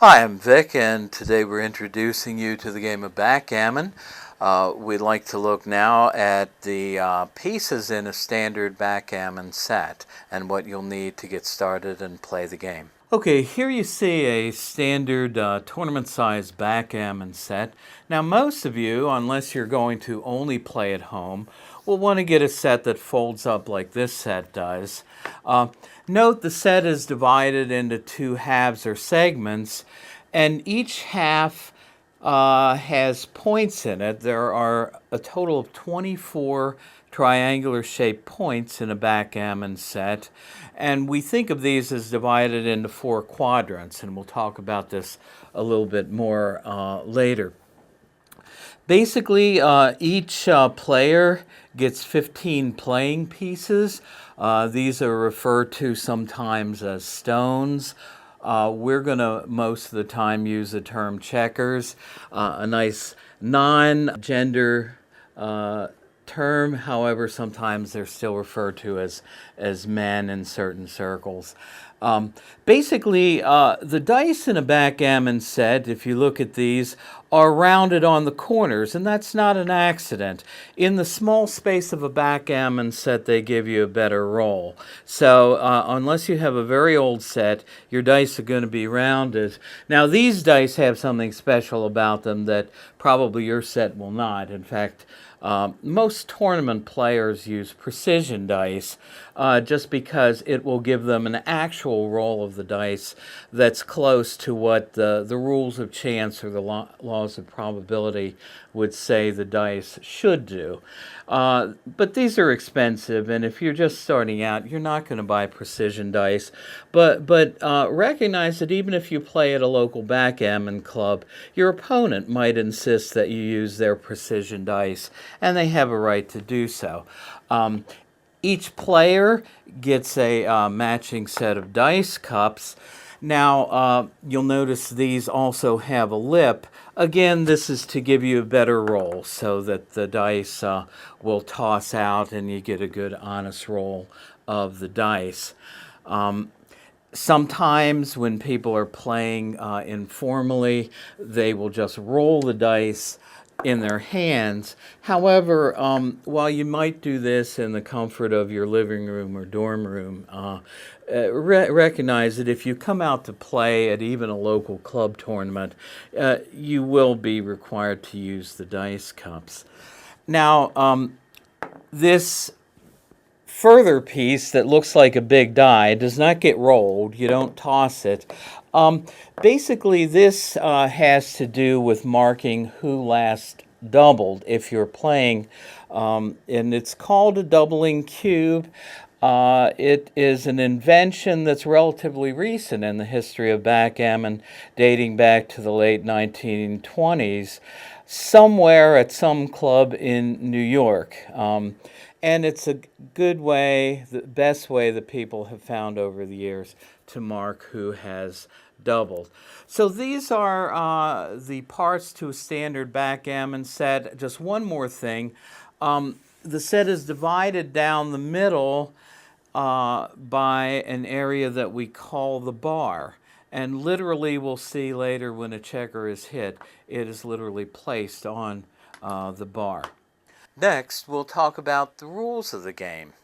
Hi, I'm Vic, and today we're introducing you to the game of backgammon. We'd like to look now at the pieces in a standard backgammon set and what you'll need to get started and play the game. Okay, here you see a standard tournament-sized backgammon set. Now, most of you, unless you're going to only play at home, will want to get a set that folds up like this set does. Note the set is divided into two halves or segments, and each half has points in it. There are a total of 24 triangular-shaped points in a backgammon set, and we think of these as divided into 4 quadrants, and we'll talk about this a little bit more later. Basically, each player gets 15 playing pieces. These are referred to sometimes as stones. We're going to most of the time use the term checkers, a nice non-gender term. However, sometimes they're still referred to as men in certain circles. Basically, the dice in a backgammon set, if you look at these, are rounded on the corners, and that's not an accident. In the small space of a backgammon set, they give you a better roll. So unless you have a very old set, your dice are going to be rounded. Now, these dice have something special about them that probably your set will not. In fact, most tournament players use precision dice just because it will give them an actual roll of the dice that's close to what the rules of chance or the laws of probability would say the dice should do. But these are expensive, and if you're just starting out, you're not going to buy precision dice. But recognize that even if you play at a local backgammon club, your opponent might insist that you use their precision dice, and they have a right to do so. Each player gets a matching set of dice cups. Now, you'll notice these also have a lip. Again, this is to give you a better roll so that the dice will toss out and you get a good honest roll of the dice. Sometimes when people are playing informally, they will just roll the dice in their hands. However, while you might do this in the comfort of your living room or dorm room, recognize that if you come out to play at even a local club tournament, you will be required to use the dice cups. Now, this further piece that looks like a big die does not get rolled. You don't toss it. Basically, this has to do with marking who last doubled if you're playing, and it's called a doubling cube. It is an invention that's relatively recent in the history of backgammon, dating back to the late 1920s, somewhere at some club in New York. And it's a good way, the best way that people have found over the years to mark who has doubled. So these are the parts to a standard backgammon set. Just one more thing. The set is divided down the middle by an area that we call the bar. And literally, we'll see later when a checker is hit, it is literally placed on the bar. Next, we'll talk about the rules of the game.